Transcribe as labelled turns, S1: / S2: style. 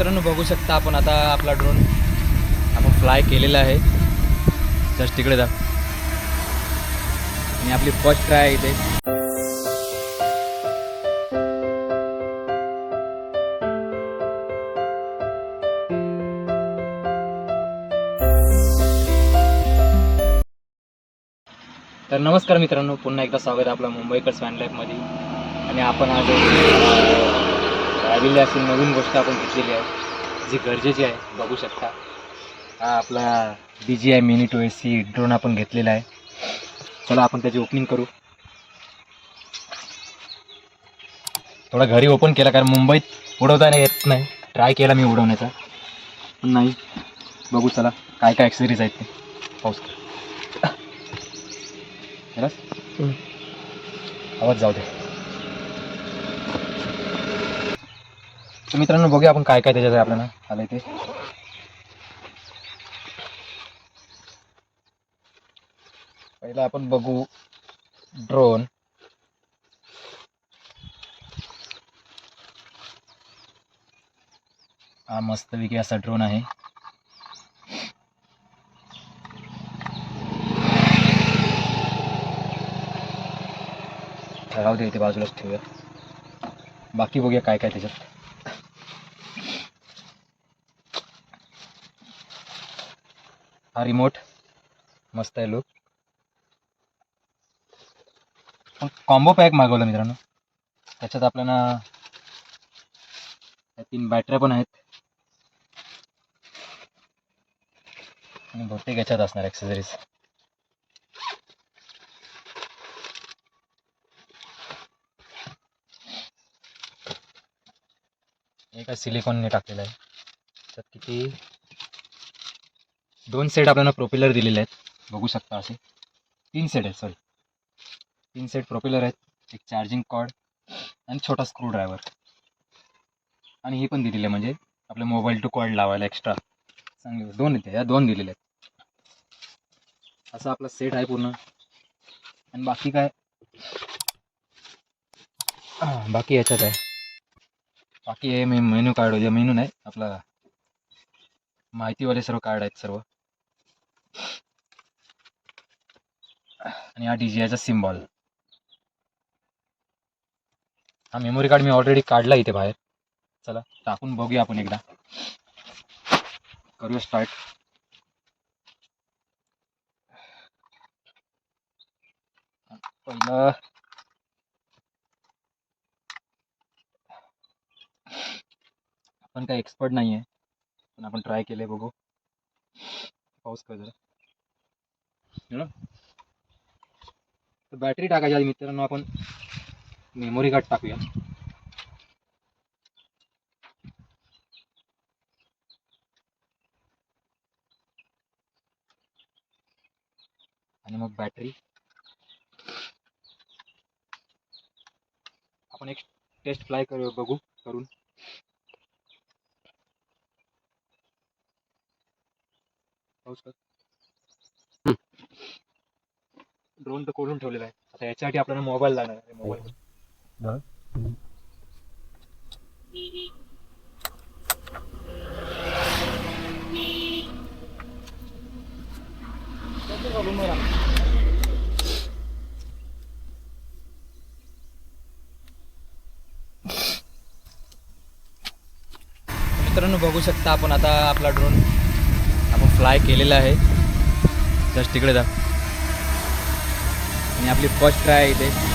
S1: मित्रांनो बघू शकता आपण आता आपला ड्रोन आपण फ्लाय केलेला आहे. जस्ट तिकडे जा आणि आपली फर्स्ट ट्राय आहे इथे. तर नमस्कार मित्रांनो, पुन्हा एकदा स्वागत आहे आपलं मुंबईकर स्वॅन लाईफमध्ये. आणि आपण आज राहिलेली अशी नवीन गोष्ट आपण घेतलेली आहे जी गरजेची आहे. बघू शकता हा आपला DJI मिनी 280 ड्रोन आपण घेतलेला आहे. चला आपण त्याची ओपनिंग करू. थोडा घरी ओपन केला कारण मुंबईत उडवता येत नाही. ट्राय केला मी उडवण्याचा पण नाही. बघू चला काय काय ॲक्सेसरीज आहेत ते पाऊस आवाज जाऊ दे. तर मित्रांनो बघूया आपण काय काय त्याच्यात आपल्याला आलंय ते. पहिला आपण बघू ड्रोन. हा मस्तपैकी असा ड्रोन आहे. राहू दे इथे बाजूलाच ठेवूया. बाकी बघूया काय काय त्याच्यात. हा रिमोट मस्त आहे लुक. कॉम्बो पॅक मागवला मित्रांनो. त्याच्यात आपल्याला 3 बॅटऱ्या पण आहेत आणि बहुतेक याच्यात असणार ॲक्सेसरीज. एका सिलिकॉनने टाकलेलं आहे. त्यात किती 2 सेट आपल्याला प्रोपेलर दिलेले आहेत. बघू शकता असे 3 सेट आहेत. 3 सेट प्रोपेलर आहेत. एक चार्जिंग कॉर्ड आणि छोटा स्क्रू ड्रायव्हर. आणि ही पण दिलेली आहे म्हणजे आपल्या मोबाईल टू कॉर्ड लावायला एक्स्ट्रा चांगले 2 येते. या 2 दिलेले आहेत. असा आपला सेट आहे पूर्ण. आणि बाकी काय बाकी याच्यात आहे. बाकी हे मेनू कार्ड होते. मेनू नाही आपला माहितीवाले सर्व कार्ड आहेत सर्व. आणि हा DJIचा सिम्बॉल. हा मेमोरी कार्ड मी ऑलरेडी काढला इथे बाहेर. चला टाकून बघूया आपण एकदा. करूया स्टार्ट. पहिलं आपण काही एक्सपर्ट नाही आहे पण आपण ट्राय केले. बघू पाऊस कर जरा. तर बॅटरी टाकायच्या आधी मित्रांनो आपण मेमोरी कार्ड टाकूया. आणि मग बॅटरी. आपण एक टेस्ट फ्लाय करू बघू करून. पाऊस कर. ड्रोन तर कोडून ठेवलेला आहे. आता याच्यासाठी आपल्याला मोबाईल लागणार आहे. मोबाईल मित्रांनो बघू शकता आपण आता आपला ड्रोन आपण फ्लाय केलेला आहे. जस्ट तिकडे जा आणि आपली फर्स्ट ट्राय आहे इथे.